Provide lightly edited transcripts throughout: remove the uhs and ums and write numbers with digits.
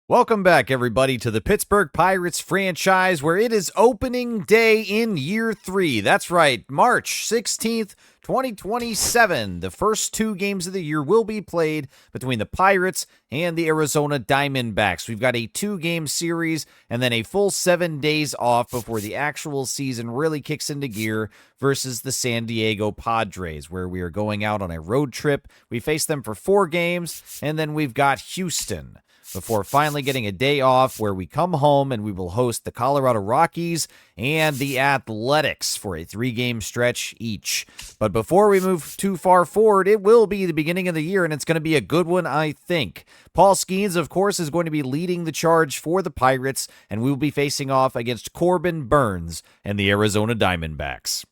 Welcome back, everybody, to the Pittsburgh Pirates franchise, where it is opening day in year 3. That's right, March 16th, 2027. The first 2 games of the year will be played between the Pirates and the Arizona Diamondbacks. We've got a 2-game series and then a full 7 days off before the actual season really kicks into gear versus the San Diego Padres, where we are going out on a road trip. We face them for 4 games, and then we've got Houston before finally getting a day off where we come home and we will host the Colorado Rockies and the Athletics for a 3-game stretch each. But before we move too far forward, it will be the beginning of the year, and it's going to be a good one, I think. Paul Skeens, of course, is going to be leading the charge for the Pirates, and we will be facing off against Corbin Burnes and the Arizona Diamondbacks.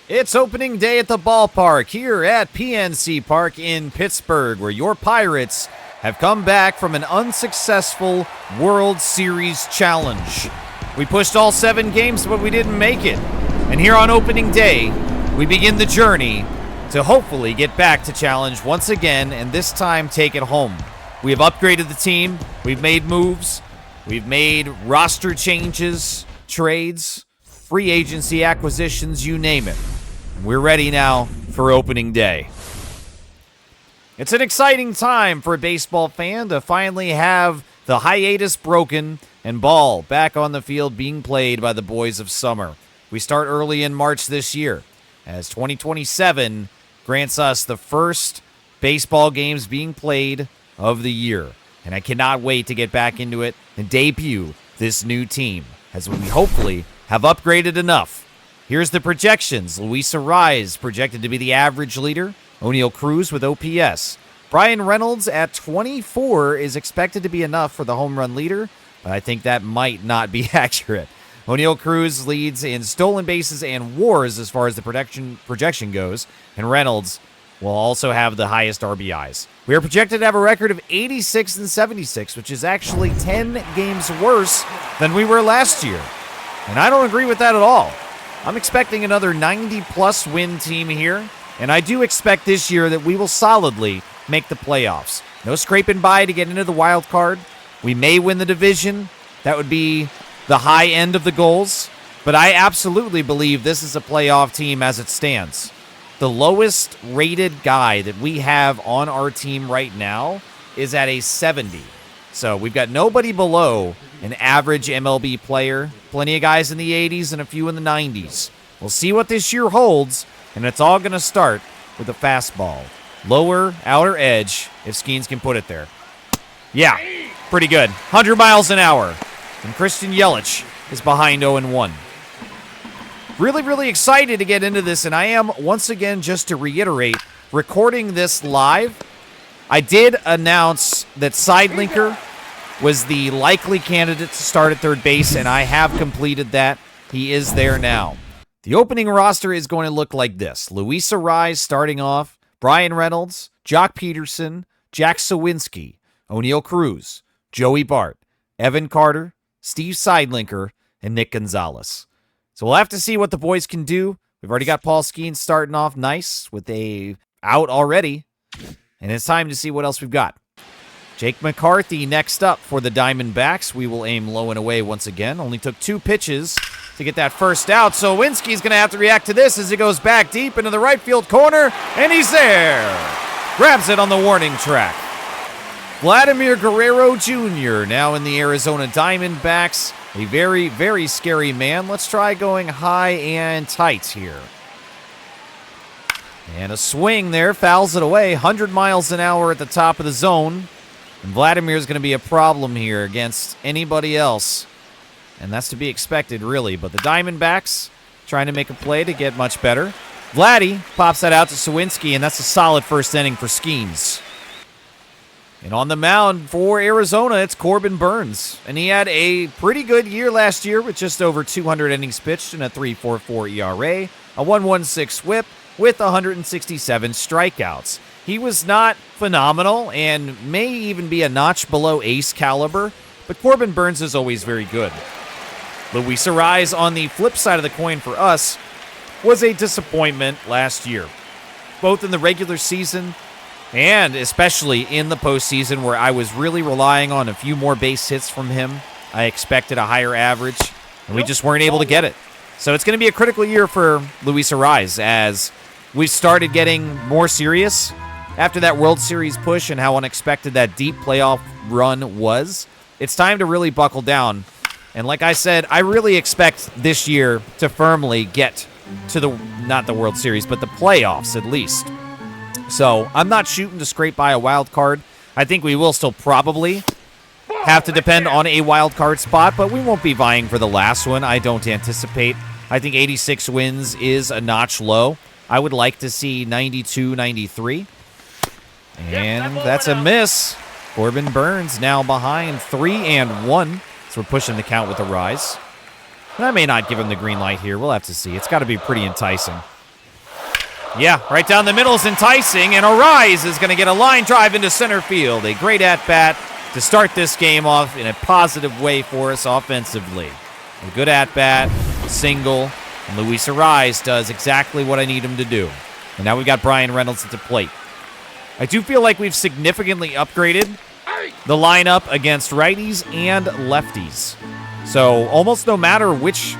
It's opening day at the ballpark here at PNC Park in Pittsburgh, where your Pirates have come back from an unsuccessful World Series challenge. We pushed all 7 games, but we didn't make it. And here on opening day, we begin the journey to hopefully get back to challenge once again, and this time take it home. We have upgraded the team. We've made moves. We've made roster changes, trades, free agency acquisitions, you name it. We're ready now for opening day. It's an exciting time for a baseball fan to finally have the hiatus broken and ball back on the field being played by the boys of summer. We start early in March this year, as 2027 grants us the first baseball games being played of the year. And I cannot wait to get back into it and debut this new team, as we hopefully have upgraded enough. Here's the projections. Luis Arraez projected to be the average leader. O'Neill Cruz with OPS. Brian Reynolds at 24 is expected to be enough for the home run leader, but I think that might not be accurate. O'Neill Cruz leads in stolen bases and WARs as far as the projection goes, and Reynolds will also have the highest RBIs. We are projected to have a record of 86 and 76, which is actually 10 games worse than we were last year. And I don't agree with that at all. I'm expecting another 90-plus win team here, and I do expect this year that we will solidly make the playoffs. No scraping by to get into the wild card. We may win the division. That would be the high end of the goals, but I absolutely believe this is a playoff team as it stands. The lowest rated guy that we have on our team right now is at a 70. So we've got nobody below an average MLB player. Plenty of guys in the 80s and a few in the 90s. We'll see what this year holds, and it's all going to start with a fastball. Lower outer edge, if Skeens can put it there. Yeah, pretty good. 100 miles an hour. And Christian Yelich is behind 0-1. Really, really excited to get into this, and I am, once again, just to reiterate, recording this live. I did announce that Seidlinker was the likely candidate to start at third base, and I have completed that. He is there now. The opening roster is going to look like this. Luis Arraez starting off, Brian Reynolds, Jock Peterson, Jack Sawinski, O'Neill Cruz, Joey Bart, Evan Carter, Steve Seidlinker, and Nick Gonzalez. So we'll have to see what the boys can do. We've already got Paul Skeens starting off nice with a out already. And it's time to see what else we've got. Jake McCarthy next up for the Diamondbacks. We will aim low and away once again. Only took 2 pitches to get that first out. So Winsky's going to have to react to this as it goes back deep into the right field corner. And he's there. Grabs it on the warning track. Vladimir Guerrero Jr. now in the Arizona Diamondbacks. A very, very scary man. Let's try going high and tight here. And a swing there, fouls it away. 100 miles an hour at the top of the zone. And Vladimir's going to be a problem here against anybody else. And that's to be expected, really. But the Diamondbacks trying to make a play to get much better. Vladdy pops that out to Sawinski, and that's a solid first inning for Skeens. And on the mound for Arizona, it's Corbin Burnes. And he had a pretty good year last year with just over 200 innings pitched and a 3.44 ERA, a 1.16 whip, with 167 strikeouts. He was not phenomenal and may even be a notch below ace caliber, but Corbin Burnes is always very good. Luis Arraez, on the flip side of the coin for us, was a disappointment last year. Both in the regular season And especially in the postseason where I was really relying on a few more base hits from him. I expected a higher average, and we just weren't able to get it. So it's going to be a critical year for Luis Arraez as we've started getting more serious after that World Series push and how unexpected that deep playoff run was. It's time to really buckle down. And like I said, I really expect this year to firmly get to not the World Series, but the playoffs at least. So I'm not shooting to scrape by a wild card. I think we will still probably have to depend on a wild card spot, but we won't be vying for the last one. I don't anticipate. I think 86 wins is a notch low. I would like to see 92, 93. And that's a miss. Corbin Burns now behind 3-1. So we're pushing the count with Arraez. And I may not give him the green light here. We'll have to see. It's got to be pretty enticing. Yeah, right down the middle is enticing, and Arraez is going to get a line drive into center field. A great at-bat to start this game off in a positive way for us offensively. A good at-bat, single, and Luis Arraez does exactly what I need him to do. And now we've got Brian Reynolds at the plate. I do feel like we've significantly upgraded the lineup against righties and lefties. So almost no matter which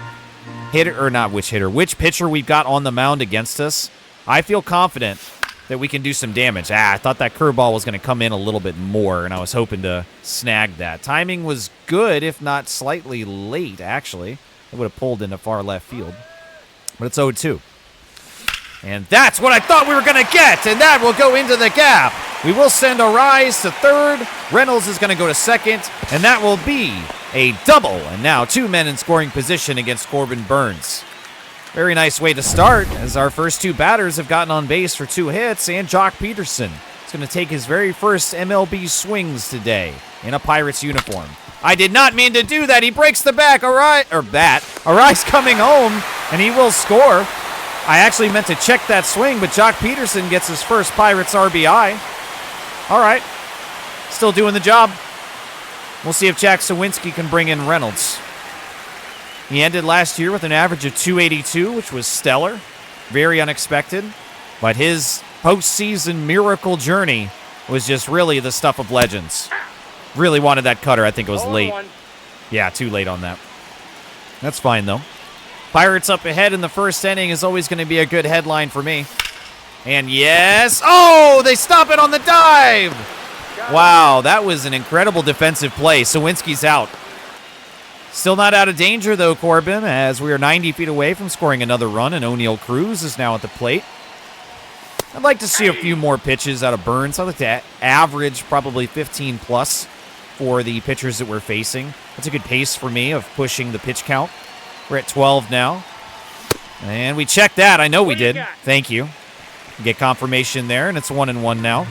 pitcher we've got on the mound against us, I feel confident that we can do some damage. I thought that curveball was going to come in a little bit more, and I was hoping to snag that. Timing was good, if not slightly late, actually. It would have pulled into far left field. But it's 0-2. And that's what I thought we were going to get, and that will go into the gap. We will send Arraez to third. Reynolds is going to go to second, and that will be a double. And now 2 men in scoring position against Corbin Burns. Very nice way to start, as our first 2 batters have gotten on base for 2 hits, and Jock Peterson is going to take his very first MLB swings today in a Pirates uniform. I did not mean to do that. He breaks the bat. Arraez coming home, and he will score. I actually meant to check that swing, but Jock Peterson gets his first Pirates RBI. All right. Still doing the job. We'll see if Jack Sawinski can bring in Reynolds. He ended last year with an average of 282, which was stellar. Very unexpected. But his postseason miracle journey was just really the stuff of legends. Really wanted that cutter. I think it was late. Yeah, too late on that. That's fine, though. Pirates up ahead in the first inning is always going to be a good headline for me. And yes. Oh, they stop it on the dive. Wow, that was an incredible defensive play. Sawinski's out. Still not out of danger, though, Corbin, as we are 90 feet away from scoring another run, and O'Neal Cruz is now at the plate. I'd like to see a few more pitches out of Burns. I'd like to average probably 15-plus for the pitchers that we're facing. That's a good pace for me of pushing the pitch count. We're at 12 now. And we checked that. I know we did. Thank you. Get confirmation there, and it's 1-1 now.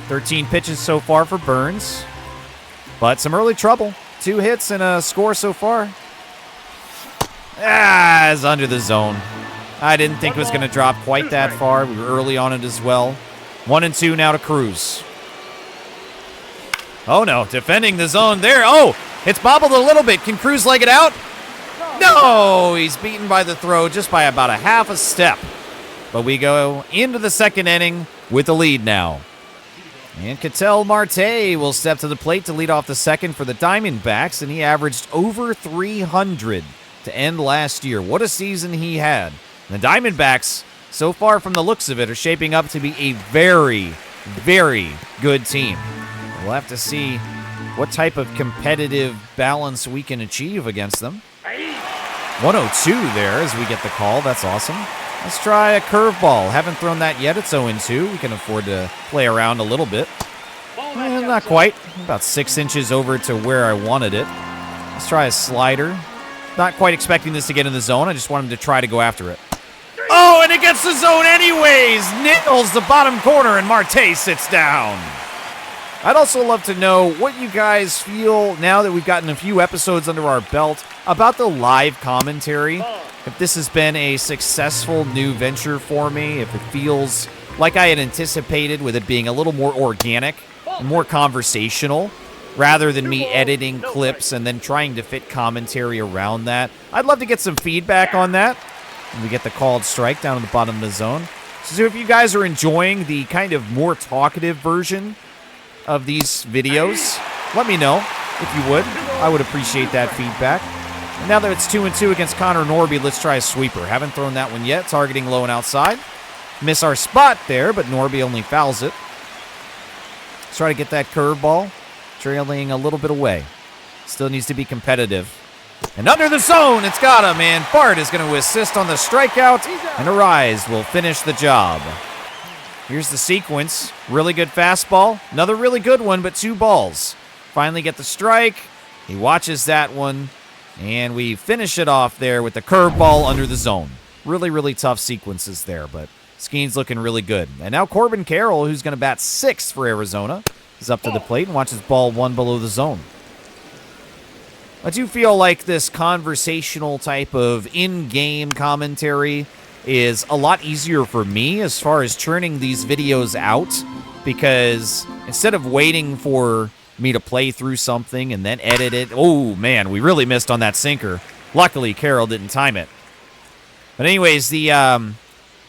13 pitches so far for Burns. But some early trouble. 2 hits and a score so far. It's under the zone. I didn't think it was going to drop quite that far. We were early on it as well. 1-2 now to Cruz. Oh, no. Defending the zone there. Oh, it's bobbled a little bit. Can Cruz leg it out? No, he's beaten by the throw just by about a half a step. But we go into the second inning with the lead now. And Ketel Marte will step to the plate to lead off the second for the Diamondbacks, and he averaged over 300 to end last year. What a season he had. And the Diamondbacks, so far from the looks of it, are shaping up to be a very, very good team. We'll have to see what type of competitive balance we can achieve against them. 102 there as we get the call. That's awesome. Let's try a curveball. Haven't thrown that yet. It's 0-2. We can afford to play around a little bit. Not quite. About 6 inches over to where I wanted it. Let's try a slider. Not quite expecting this to get in the zone. I just want him to try to go after it. Oh, and it gets the zone anyways. Nails the bottom corner, and Marte sits down. I'd also love to know what you guys feel now that we've gotten a few episodes under our belt about the live commentary. If this has been a successful new venture for me, if it feels like I had anticipated with it being a little more organic and more conversational rather than me editing clips and then trying to fit commentary around that. I'd love to get some feedback on that. And we get the called strike down at the bottom of the zone. So if you guys are enjoying the kind of more talkative version of these videos, let me know if you would. I would appreciate that feedback. And now that it's 2-2 against Connor Norby, let's try a sweeper. Haven't thrown that one yet. Targeting low and outside. Miss our spot there, but Norby only fouls it. Let's try to get that curveball. Trailing a little bit away. Still needs to be competitive. And under the zone, it's got him, and Bart is going to assist on the strikeout, and Arise will finish the job. Here's the sequence. Really good fastball. Another really good one, but 2 balls. Finally get the strike. He watches that one, and we finish it off there with the curveball under the zone. Really, really tough sequences there, but Skeen's looking really good. And now Corbin Carroll, who's going to bat 6th for Arizona, is up to the plate and watches ball 1 below the zone. I do feel like this conversational type of in-game commentary is a lot easier for me as far as churning these videos out, because instead of waiting for me to play through something and then edit it, oh man, we really missed on that sinker. Luckily, Carroll didn't time it. But anyways, the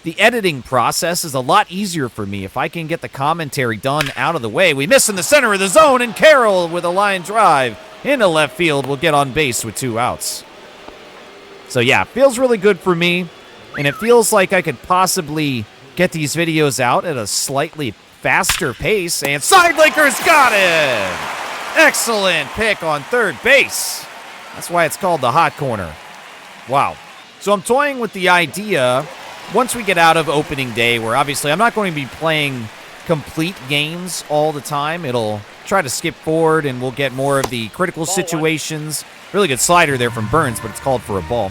editing process is a lot easier for me if I can get the commentary done out of the way. We miss in the center of the zone, and Carroll with a line drive into left field will get on base with 2 outs. So yeah, feels really good for me, and it feels like I could possibly get these videos out at a slightly faster pace, and Sidelinker's got it! Excellent pick on third base. That's why it's called the hot corner. Wow. So I'm toying with the idea, once we get out of opening day, where obviously I'm not going to be playing complete games all the time. It'll try to skip forward, and we'll get more of the critical situations. Really good slider there from Burns, but it's called for a ball.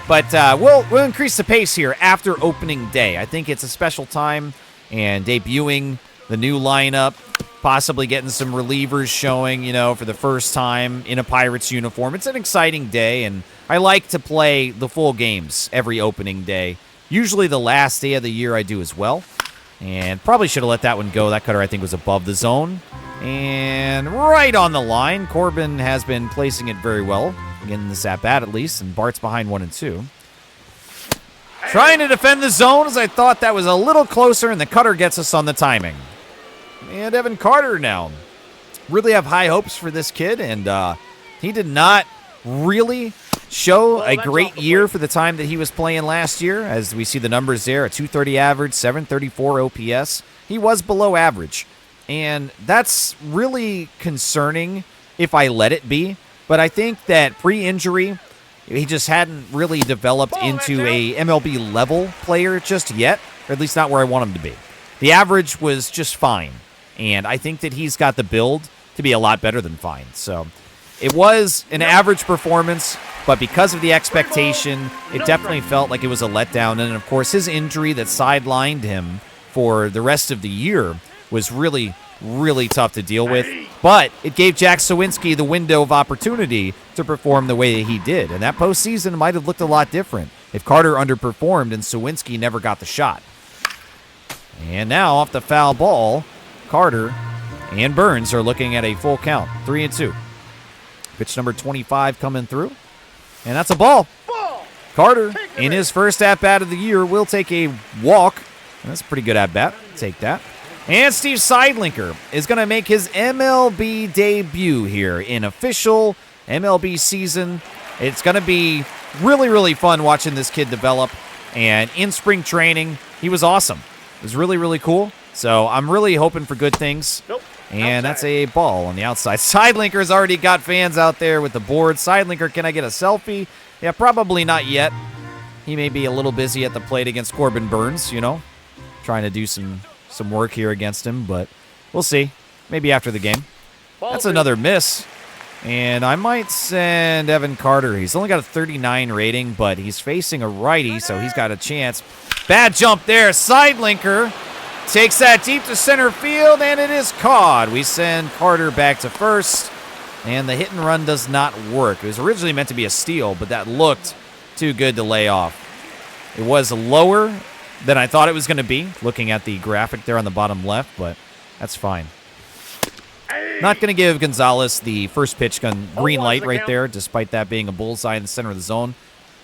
But we'll increase the pace here after opening day. I think it's a special time, and debuting the new lineup, possibly getting some relievers showing, for the first time in a Pirates uniform. It's an exciting day, and I like to play the full games every opening day. Usually the last day of the year I do as well. And probably should have let that one go. That cutter, I think, was above the zone. And right on the line. Corbin has been placing it very well. Again, this at-bat at least. And Bart's behind 1-2. Trying to defend the zone, as I thought that was a little closer, and the cutter gets us on the timing. And Evan Carter now. Really have high hopes for this kid, and he did not really show a great year for the time that he was playing last year. As we see the numbers there, a 230 average, 734 OPS. He was below average, and that's really concerning if I let it be. But I think that pre-injury, he just hadn't really developed into a MLB level player just yet, or at least not where I want him to be. The average was just fine, and I think that he's got the build to be a lot better than fine. So it was an average performance, but because of the expectation, it definitely felt like it was a letdown. And, of course, his injury that sidelined him for the rest of the year was really, really tough to deal with. But it gave Jack Sawinski the window of opportunity to perform the way that he did. And that postseason might have looked a lot different if Carter underperformed and Sawinski never got the shot. And now, off the foul ball, Carter and Burns are looking at a full count, 3-2. Pitch number 25 coming through. And that's a ball. Carter, in his first at-bat of the year, will take a walk. That's a pretty good at-bat. Take that. And Steve Seidlinker is going to make his MLB debut here in official MLB season. It's going to be really, really fun watching this kid develop. And in spring training, he was awesome. It was really, really cool. So I'm really hoping for good things. And that's a ball on the outside. Seidlinker's already got fans out there with the board. Seidlinker, can I get a selfie? Yeah, probably not yet. He may be a little busy at the plate against Corbin Burns, trying to do some work here against him, but we'll see. Maybe after the game. That's another miss. And I might send Evan Carter. He's only got a 39 rating, but he's facing a righty, so he's got a chance. Bad jump there. Seidlinker takes that deep to center field, and it is caught. We send Carter back to first, and the hit and run does not work. It was originally meant to be a steal, but that looked too good to lay off. It was lower than I thought it was going to be, looking at the graphic there on the bottom left, but that's fine. Not going to give Gonzalez the first pitch green light right there, despite that being a bullseye in the center of the zone.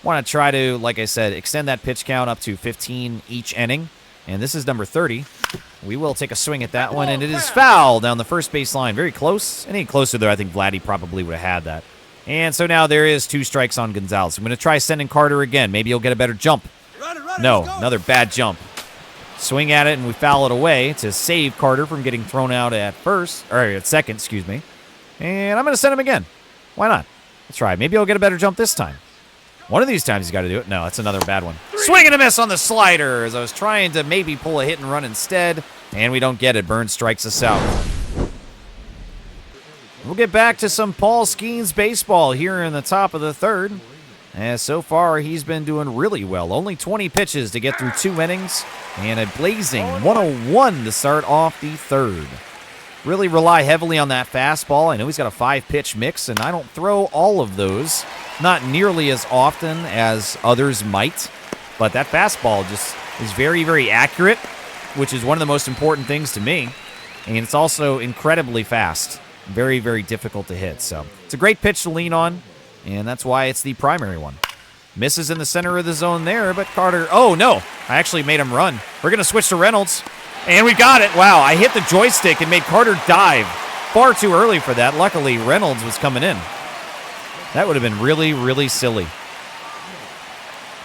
Want to try to, like I said, extend that pitch count up to 15 each inning. And this is number 30. We will take a swing at that one, and it is foul down the first base line. Very close. Any closer there, I think Vladdy probably would have had that. And so now there is 2 strikes on Gonzalez. I'm going to try sending Carter again. Maybe he'll get a better jump. No, another bad jump. Swing at it, and we foul it away to save Carter from getting thrown out at second, excuse me. And I'm going to send him again. Why not? Let's try. Maybe he'll get a better jump this time. One of these times he's got to do it. No, that's another bad one. Swing and a miss on the slider as I was trying to maybe pull a hit and run instead, and we don't get it. Burns strikes us out. We'll get back to some Paul Skeens baseball here in the top of the third. As so far, he's been doing really well. Only 20 pitches to get through 2 innings, and a blazing 101 to start off the third. Really rely heavily on that fastball. I know he's got a 5-pitch mix, and I don't throw all of those. Not nearly as often as others might, but that fastball just is very, very accurate, which is one of the most important things to me. And it's also incredibly fast. Very, very difficult to hit. So it's a great pitch to lean on, and that's why it's the primary one. Misses in the center of the zone there, but Carter... Oh, no. I actually made him run. We're going to switch to Reynolds, and we got it. Wow, I hit the joystick and made Carter dive. Far too early for that. Luckily, Reynolds was coming in. That would have been really, really silly.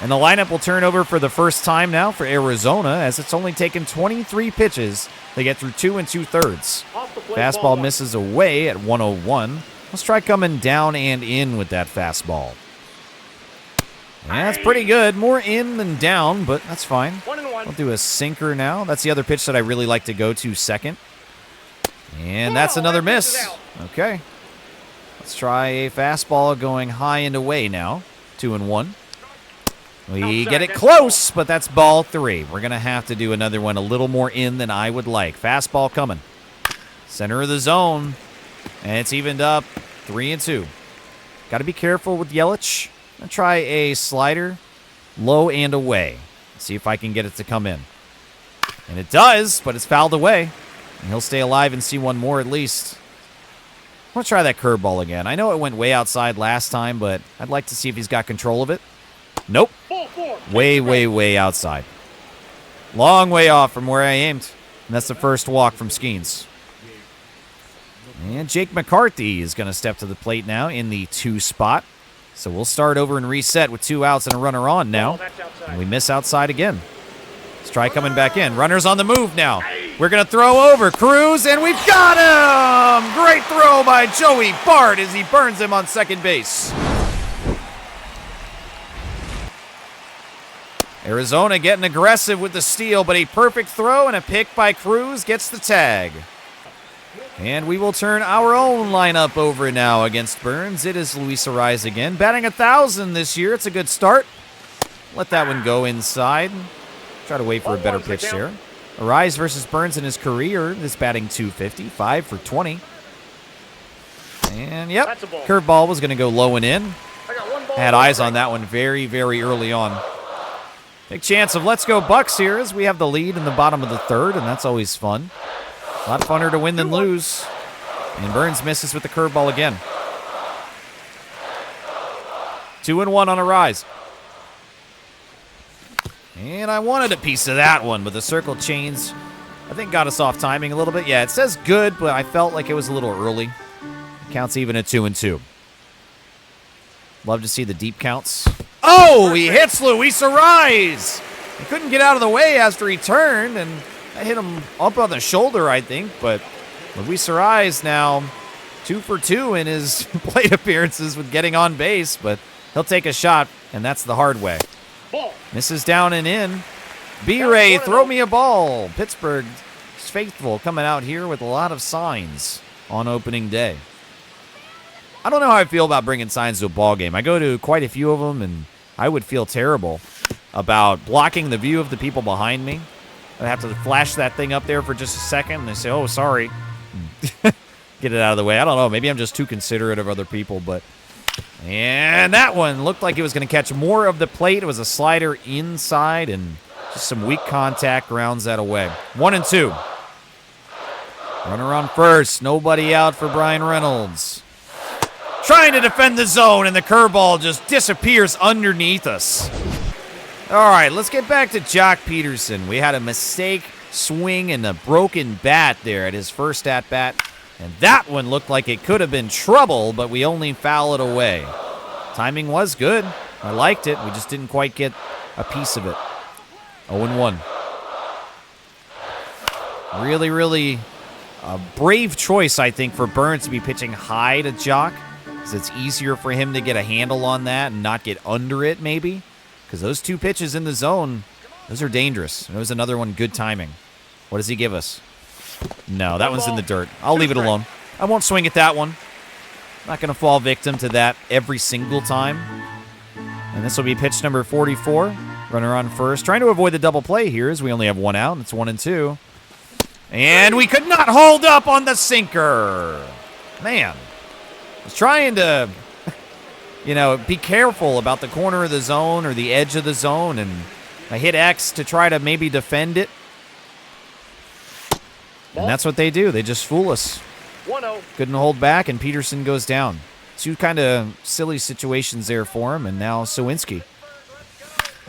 And the lineup will turn over for the first time now for Arizona, as it's only taken 23 pitches to get through 2 2/3. Fastball misses away at 101. Let's try coming down and in with that fastball. Yeah, that's pretty good. More in than down, but that's fine. We'll do a sinker now. That's the other pitch that I really like to go to second. And that's another miss. Okay. Let's try a fastball going high and away now. 2-1. We get it close, but that's ball 3. We're going to have to do another one a little more in than I would like. Fastball coming. Center of the zone. And it's evened up 3-2. Got to be careful with Yelich. I'm going to try a slider low and away. See if I can get it to come in. And it does, but it's fouled away. And he'll stay alive and see one more at least. I'm going to try that curveball again. I know it went way outside last time, but I'd like to see if he's got control of it. Nope. Way, way, way outside. Long way off from where I aimed. And that's the first walk from Skeens. And Jake McCarthy is going to step to the plate now in the 2 spot. So we'll start over and reset with 2 outs and a runner on now. And we miss outside again. Let's try coming back in. Runner's on the move now. We're going to throw over Cruz, and we've got him! Great throw by Joey Bart as he burns him on second base. Arizona getting aggressive with the steal, but a perfect throw and a pick by Cruz gets the tag. And we will turn our own lineup over now against Burns. It is Luis Arraez again, batting 1,000 this year. It's a good start. Let that one go inside. Try to wait for a better pitch there. Arraez versus Burns in his career is batting .250, 5 for 20. And, yep, curveball was going to go low and in. Had eyes on that one very, very early on. Big chance of let's go Bucks here as we have the lead in the bottom of the third, and that's always fun. A lot funner to win than lose. And Burns misses with the curveball again. 2-1 on Arraez. And I wanted a piece of that one, but the circle chains, I think, got us off timing a little bit. Yeah, it says good, but I felt like it was a little early. Counts even at 2-2. Love to see the deep counts. Oh, he hits Luis Arraez. He couldn't get out of the way after he turned, and I hit him up on the shoulder, I think. But Luis Arraez now 2 for 2 in his plate appearances with getting on base, but he'll take a shot, and that's the hard way. Misses down and in. B-Ray, throw me a ball. Pittsburgh faithful coming out here with a lot of signs on opening day. I don't know how I feel about bringing signs to a ball game. I go to quite a few of them, and I would feel terrible about blocking the view of the people behind me. I'd have to flash that thing up there for just a second, and they say, oh, sorry. Get it out of the way. I don't know. Maybe I'm just too considerate of other people, but... And that one looked like it was going to catch more of the plate. It was a slider inside, and just some weak contact rounds that away. 1-2. Runner on first. Nobody out for Brian Reynolds. Trying to defend the zone, and the curveball just disappears underneath us. All right, let's get back to Jock Peterson. We had a mistake swing and a broken bat there at his first at-bat. And that one looked like it could have been trouble, but we only foul it away. Timing was good. I liked it. We just didn't quite get a piece of it. 0-1. Really, really a brave choice, I think, for Burns to be pitching high to Jock, because it's easier for him to get a handle on that and not get under it, maybe. Because those two pitches in the zone, those are dangerous. And there was another one, good timing. What does he give us? No, that one's in the dirt. I'll leave it alone. I won't swing at that one. Not going to fall victim to that every single time. And this will be pitch number 44. Runner on first. Trying to avoid the double play here as we only have one out. It's 1-2. And we could not hold up on the sinker. Man. I was trying to, be careful about the corner of the zone or the edge of the zone. And I hit X to try to maybe defend it. And that's what they do. They just fool us. 1-0. Couldn't hold back, and Peterson goes down. Two kind of silly situations there for him, and now Sawinski.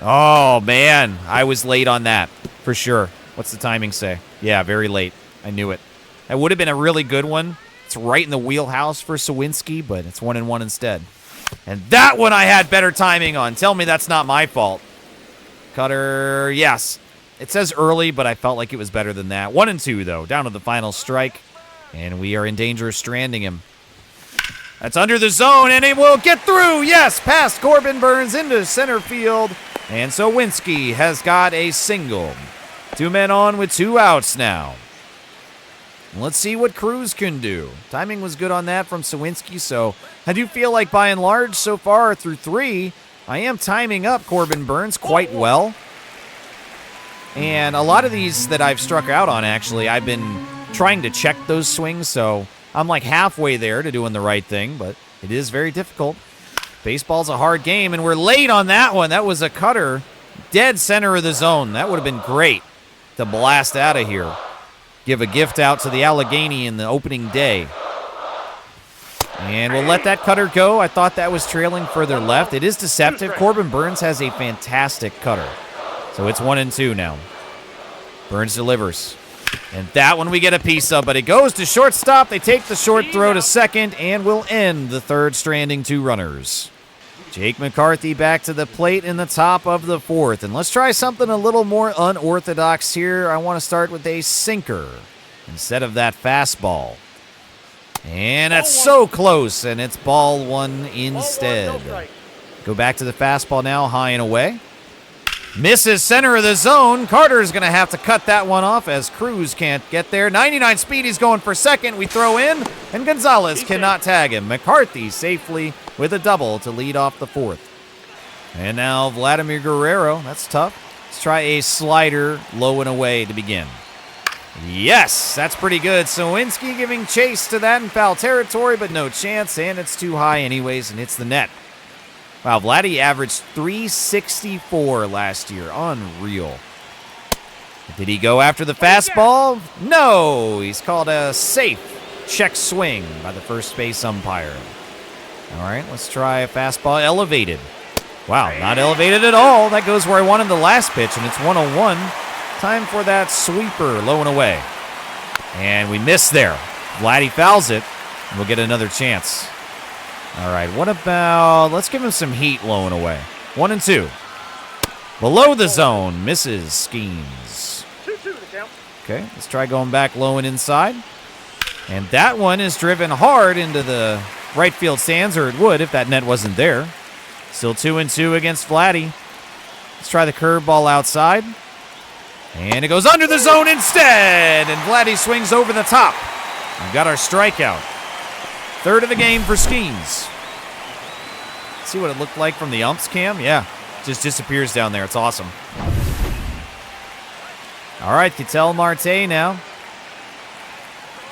Oh, man. I was late on that, for sure. What's the timing say? Yeah, very late. I knew it. That would have been a really good one. It's right in the wheelhouse for Sawinski, but it's 1-1 instead. And that one I had better timing on. Tell me that's not my fault. Cutter, yes. It says early, but I felt like it was better than that. 1-2, though, down to the final strike. And we are in danger of stranding him. That's under the zone, and it will get through. Yes, past Corbin Burns into center field. And Sawinski has got a single. 2 men on with 2 outs now. Let's see what Cruz can do. Timing was good on that from Sawinski, so I do feel like by and large so far through 3, I am timing up Corbin Burns quite well. And a lot of these that I've struck out on, actually, I've been trying to check those swings, so I'm like halfway there to doing the right thing, but it is very difficult. Baseball's a hard game, and we're late on that one. That was a cutter, dead center of the zone. That would have been great to blast out of here. Give a gift out to the Allegheny in the opening day. And we'll let that cutter go. I thought that was trailing further left. It is deceptive. Corbin Burns has a fantastic cutter. So it's 1-2 now. Burns delivers. And that one we get a piece of, but it goes to shortstop. They take the short throw to second, and will end the third, stranding 2 runners. Jake McCarthy back to the plate in the top of the 4th. And let's try something a little more unorthodox here. I want to start with a sinker instead of that fastball. And that's so close, and it's ball 1 instead. Go back to the fastball now, high and away. Misses center of the zone. Carter's going to have to cut that one off as Cruz can't get there. 99 speed, he's going for second. We throw in, and Gonzalez cannot tag him. McCarthy safely with a double to lead off the 4th. And now Vladimir Guerrero. That's tough. Let's try a slider low and away to begin. Yes, that's pretty good. Sawinski giving chase to that in foul territory, but no chance, and it's too high anyways, and hits the net. Wow, Vladdy averaged 364 last year. Unreal. Did he go after the fastball? No, he's called a safe check swing by the first base umpire. All right, let's try a fastball elevated. Wow, not elevated at all. That goes where I wanted the last pitch, and it's 1-1. Time for that sweeper, low and away. And we miss there. Vladdy fouls it, and we'll get another chance. All right, what about, let's give him some heat low and away. 1-2. Below the zone, misses Skeens. Okay, let's try going back low and inside. And that one is driven hard into the right field stands, or it would if that net wasn't there. Still 2-2 against Vladdy. Let's try the curveball outside. And it goes under the zone instead, and Vladdy swings over the top. We've got our strikeout. 3rd of the game for Skeens. See what it looked like from the umps cam? Yeah, just disappears down there. It's awesome. All right, Ketel Marte now.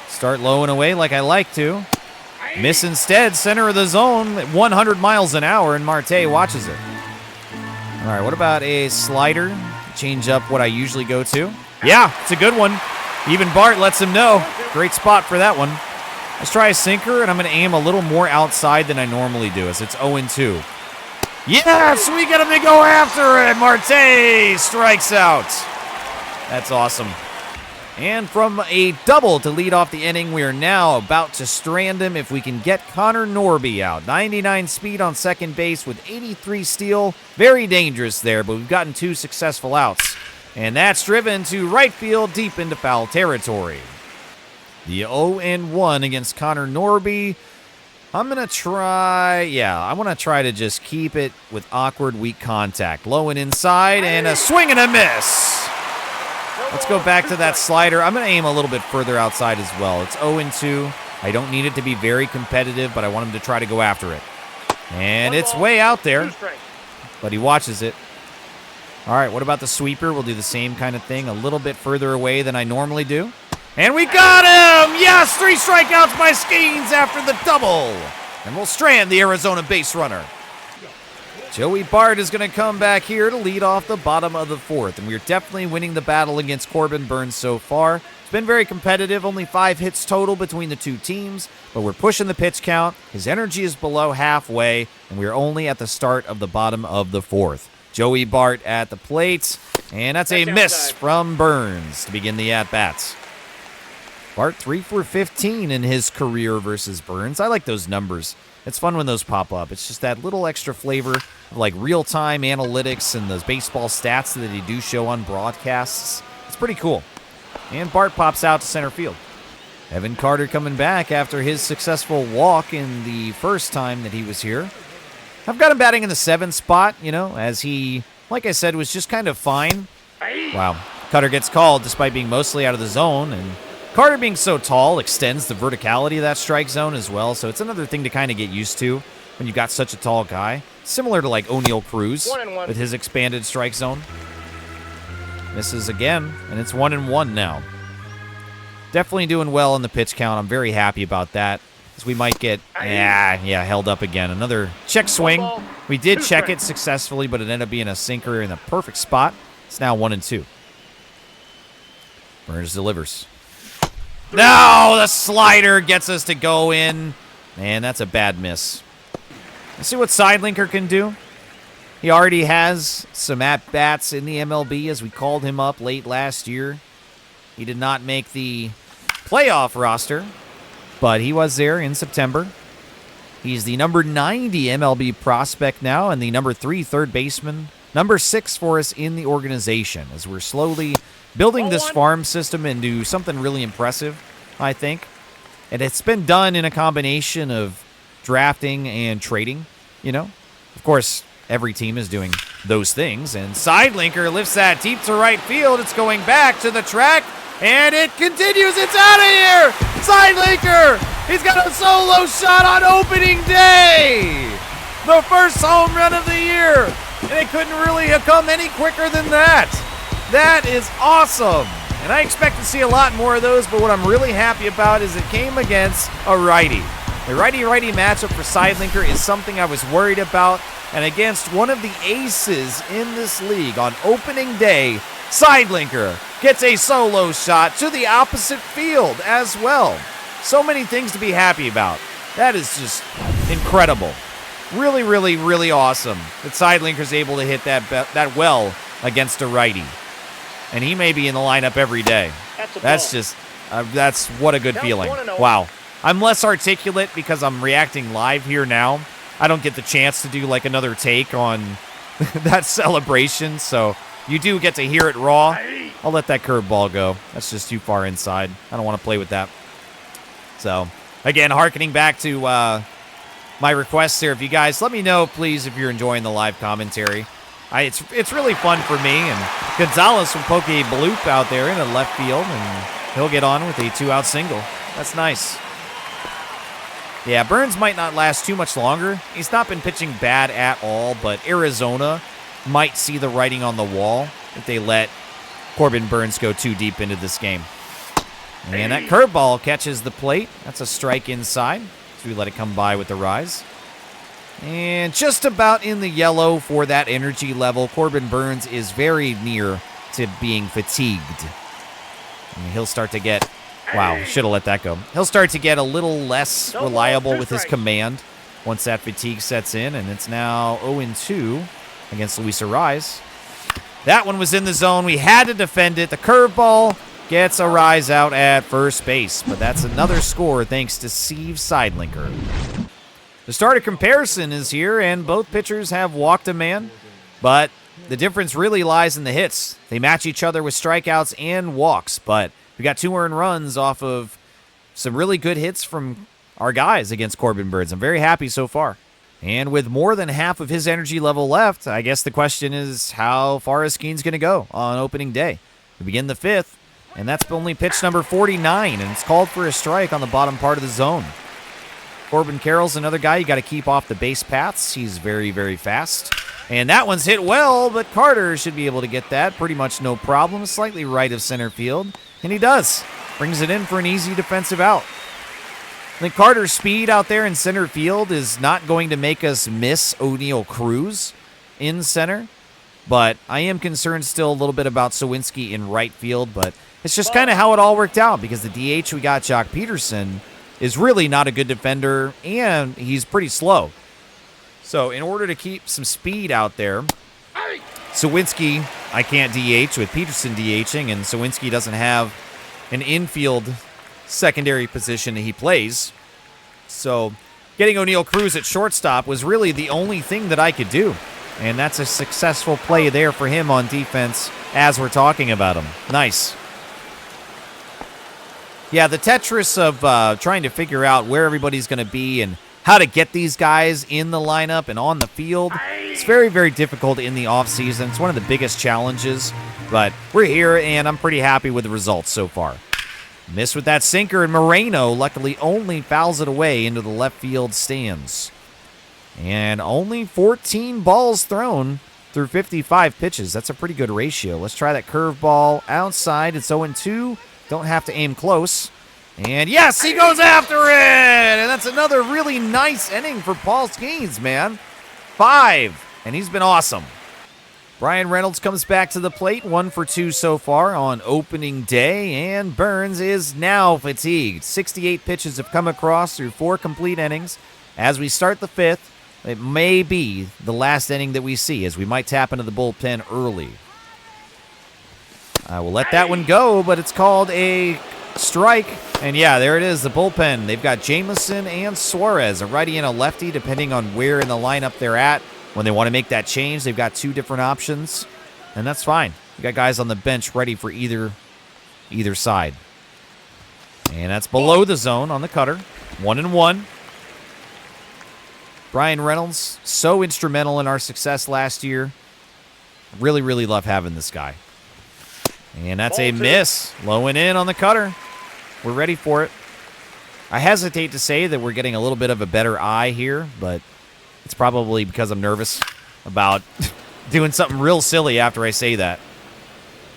Start low and away like I like to. Miss instead, center of the zone at 100 miles an hour, and Marte watches it. All right, what about a slider? Change up what I usually go to. Yeah, it's a good one. Even Bart lets him know. Great spot for that one. Let's try a sinker, and I'm going to aim a little more outside than I normally do, as it's 0-2. Yes, we get him to go after it. Marte strikes out. That's awesome. And from a double to lead off the inning, we are now about to strand him if we can get Connor Norby out. 99 speed on second base with 83 steal. Very dangerous there, but we've gotten 2 successful outs. And that's driven to right field deep into foul territory. The 0-1 against Connor Norby. I'm going to try, I want to try to just keep it with awkward, weak contact. Low and inside, and a swing and a miss. Let's go back to that slider. I'm going to aim a little bit further outside as well. It's 0-2. I don't need it to be very competitive, but I want him to try to go after it. And it's way out there, but he watches it. All right, what about the sweeper? We'll do the same kind of thing, a little bit further away than I normally do. And we got him! Yes, 3 strikeouts by Skeens after the double. And we'll strand the Arizona base runner. Joey Bart is going to come back here to lead off the bottom of the 4th, and we're definitely winning the battle against Corbin Burnes so far. It's been very competitive, only 5 hits total between the 2 teams, but we're pushing the pitch count. His energy is below halfway, and we're only at the start of the bottom of the 4th. Joey Bart at the plate, and that's a miss from Burnes to begin the at-bats. Bart 3 for 15 in his career versus Burnes. I like those numbers. It's fun when those pop up. It's just that little extra flavor of like real-time analytics and those baseball stats that they do show on broadcasts. It's pretty cool. And Bart pops out to center field. Evan Carter coming back after his successful walk in the first time that he was here. I've got him batting in the 7th spot, as he, like I said, was just kind of fine. Wow. Cutter gets called despite being mostly out of the zone, and Carter being so tall extends the verticality of that strike zone as well, so it's another thing to kind of get used to when you've got such a tall guy. Similar to like O'Neal Cruz with his expanded strike zone. Misses again, and it's 1-1 now. Definitely doing well in the pitch count. I'm very happy about that, as we might get, held up again. Another check swing. We did check it successfully, but it ended up being a sinker in the perfect spot. It's now 1-2. Burnes delivers. No, the slider gets us to go in. Man, that's a bad miss. Let's see what Sidelinker can do. He already has some at-bats in the MLB, as we called him up late last year. He did not make the playoff roster, but he was there in September. He's the number 90 MLB prospect now and the number 3 third baseman, number 6 for us in the organization, as we're slowly building this farm system into something really impressive, I think. And it's been done in a combination of drafting and trading, Of course, every team is doing those things. And Sidelinker lifts that deep to right field. It's going back to the track, and it continues. It's out of here! Sidelinker! He's got a solo shot on opening day! The first home run of the year! And it couldn't really have come any quicker than that. That is awesome. And I expect to see a lot more of those, but what I'm really happy about is it came against a righty. The righty-righty matchup for Sidelinker is something I was worried about, and against one of the aces in this league on opening day, Sidelinker gets a solo shot to the opposite field as well. So many things to be happy about. That is just incredible. Really, really, really awesome that Sidelinker's able to hit that well against a righty. And he may be in the lineup every day. That's what a good feeling. Wow. I'm less articulate because I'm reacting live here now. I don't get the chance to do like another take on that celebration, so you do get to hear it raw. I'll let that curveball go. That's just too far inside. I don't want to play with that. So, again, hearkening back to my requests here, if you guys, let me know, please, if you're enjoying the live commentary. It's really fun for me, and Gonzalez will poke a bloop out there in the left field, and he'll get on with a 2-out single. That's nice. Yeah, Burnes might not last too much longer. He's not been pitching bad at all, but Arizona might see the writing on the wall if they let Corbin Burnes go too deep into this game. And that curveball catches the plate. That's a strike inside, so we let it come by with the rise. And just about in the yellow for that energy level. Corbin Burnes is very near to being fatigued. And he'll start to get... Wow, should have let that go. He'll start to get a little less reliable with his command once that fatigue sets in, and it's now 0-2 against Luis Arraez. That one was in the zone. We had to defend it. The curveball gets Arraez out at first base, but that's another score thanks to Steve Seidlinker. The starter comparison is here, and both pitchers have walked a man, but the difference really lies in the hits. They match each other with strikeouts and walks, but we got 2 earned runs off of some really good hits from our guys against Corbin Burnes. I'm very happy so far. And with more than half of his energy level left, I guess the question is how far is Skeen's going to go on opening day? We begin the 5th, and that's only pitch number 49, and it's called for a strike on the bottom part of the zone. Corbin Carroll's another guy you got to keep off the base paths. He's very, very fast. And that one's hit well, but Carter should be able to get that pretty much no problem. Slightly right of center field, and he does. Brings it in for an easy defensive out. I think Carter's speed out there in center field is not going to make us miss O'Neal Cruz in center, but I am concerned still a little bit about Sawinski in right field, but it's just kind of how it all worked out because the DH we got, Jock Peterson, is really not a good defender, and he's pretty slow. So in order to keep some speed out there, Sawinski, I can't DH with Peterson DHing, and Sawinski doesn't have an infield secondary position that he plays. So getting O'Neal Cruz at shortstop was really the only thing that I could do, and that's a successful play there for him on defense as we're talking about him. Nice. Yeah, the Tetris of trying to figure out where everybody's going to be and how to get these guys in the lineup and on the field, it's very, very difficult in the offseason. It's one of the biggest challenges, but we're here, and I'm pretty happy with the results so far. Missed with that sinker, and Moreno luckily only fouls it away into the left field stands. And only 14 balls thrown through 55 pitches. That's a pretty good ratio. Let's try that curveball outside. It's 0-2. Don't have to aim close. And yes, he goes after it! And that's another really nice inning for Paul Skeens, man. 5, and he's been awesome. Brian Reynolds comes back to the plate, 1 for 2 so far on opening day, and Burnes is now fatigued. 68 pitches have come across through 4 complete innings. As we start the 5th, it may be the last inning that we see, as we might tap into the bullpen early. I will let that one go, but it's called a strike. And yeah, there it is, the bullpen. They've got Jameson and Suarez, a righty and a lefty, depending on where in the lineup they're at. When they want to make that change, they've got 2 different options, and that's fine. You got guys on the bench ready for either side. And that's below the zone on the cutter. 1-1. Brian Reynolds, so instrumental in our success last year. Really, really love having this guy. And that's a miss. Low and in on the cutter. We're ready for it. I hesitate to say that we're getting a little bit of a better eye here, but it's probably because I'm nervous about doing something real silly after I say that.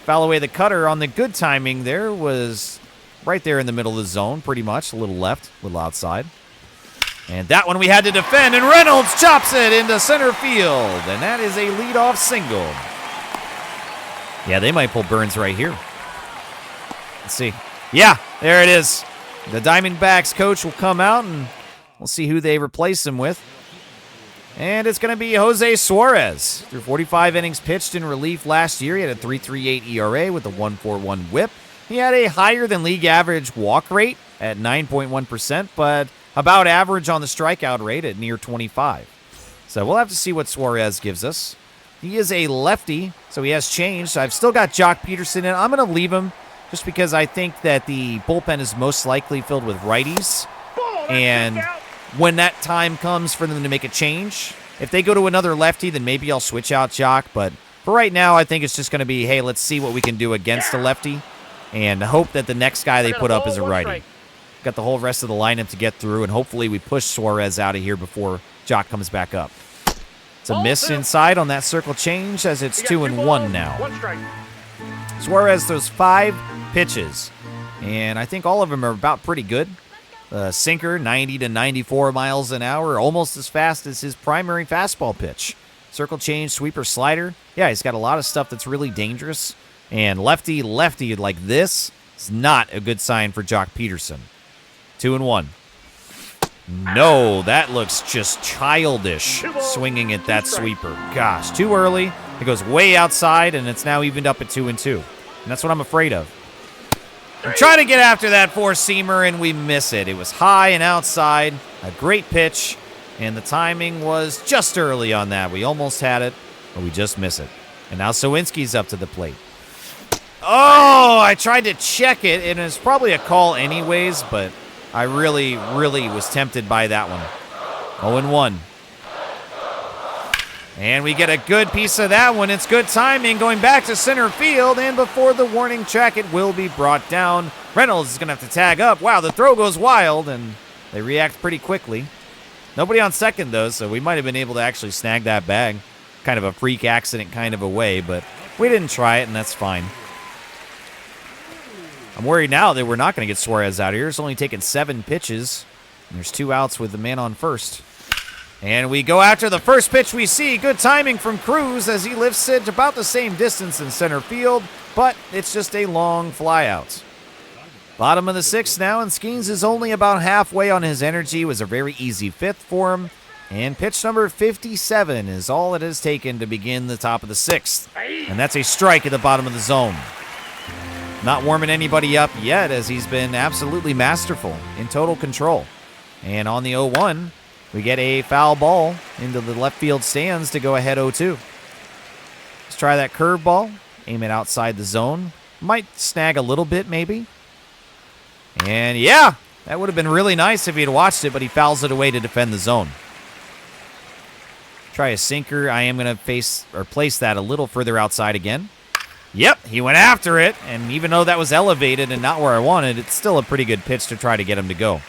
Foul away the cutter on the good timing there was right there in the middle of the zone, pretty much. A little left, a little outside. And that one we had to defend, and Reynolds chops it into center field. And that is a leadoff single. Yeah, they might pull Burnes right here. Let's see. Yeah, there it is. The Diamondbacks coach will come out, and we'll see who they replace him with. And it's going to be Jose Suarez. Through 45 innings pitched in relief last year, he had a 3.38 ERA with a 1.41 whip. He had a higher than league average walk rate at 9.1%, but about average on the strikeout rate at near 25. So we'll have to see what Suarez gives us. He is a lefty, so he has changed. I've still got Jock Peterson in. I'm going to leave him just because I think that the bullpen is most likely filled with righties. And when that time comes for them to make a change, if they go to another lefty, then maybe I'll switch out Jock. But for right now, I think it's just going to be, hey, let's see what we can do against a lefty and hope that the next guy they put up is a righty. Got the whole rest of the lineup to get through, and hopefully we push Suarez out of here before Jock comes back up. It's a miss inside on that circle change as it's 2-1 now. Suarez throws 5 pitches, and I think all of them are about pretty good. Sinker, 90 to 94 miles an hour, almost as fast as his primary fastball pitch. Circle change, sweeper, slider. Yeah, he's got a lot of stuff that's really dangerous. And lefty like this is not a good sign for Jock Peterson. 2-1. No, that looks just childish, swinging at that sweeper. Gosh, too early. It goes way outside, and it's now evened up at 2-2. And that's what I'm afraid of. I'm trying to get after that four-seamer, and we miss it. It was high and outside, a great pitch, and the timing was just early on that. We almost had it, but we just miss it. And now Sawinski's up to the plate. Oh, I tried to check it, and it's probably a call anyways, but I really was tempted by that one. 0-1. And we get a good piece of that one. It's good timing going back to center field, and before the warning track, it will be brought down. Reynolds is going to have to tag up. Wow, the throw goes wild, and they react pretty quickly. Nobody on second, though, so we might have been able to actually snag that bag. Kind of a freak accident kind of a way, but we didn't try it, and that's fine. I'm worried now that we're not going to get Suarez out of here. It's only taken 7 pitches, and there's 2 outs with the man on first. And we go after the first pitch we see. Good timing from Cruz as he lifts it about the same distance in center field, but it's just a long fly out. Bottom of the 6th now, and Skeens is only about halfway on his energy. It was a very easy 5th for him. And pitch number 57 is all it has taken to begin the top of the 6th. And that's a strike at the bottom of the zone. Not warming anybody up yet, as he's been absolutely masterful in total control. And on the 0-1, we get a foul ball into the left field stands to go ahead 0-2. Let's try that curveball. Aim it outside the zone. Might snag a little bit, maybe. And yeah, that would have been really nice if he had watched it, but he fouls it away to defend the zone. Try a sinker. I am going to place that a little further outside again. Yep, he went after it, and even though that was elevated and not where I wanted, it's still a pretty good pitch to try to get him to go.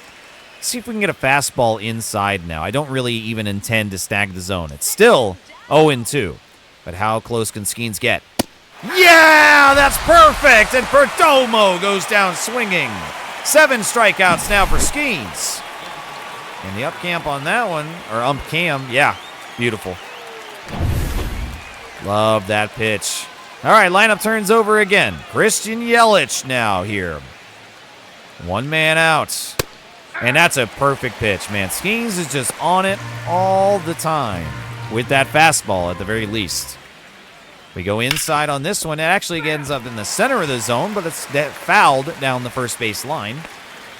Let's see if we can get a fastball inside now. I don't really even intend to snag the zone. It's still 0-2, but how close can Skeens get? Yeah, that's perfect, and Perdomo goes down swinging. 7 strikeouts now for Skeens. And the up camp on that one, or ump cam, yeah, beautiful. Love that pitch. All right, lineup turns over again. Christian Yelich now here. 1 man out. And that's a perfect pitch, man. Skeens is just on it all the time with that fastball at the very least. We go inside on this one. It actually ends up in the center of the zone, but it's fouled down the first base line.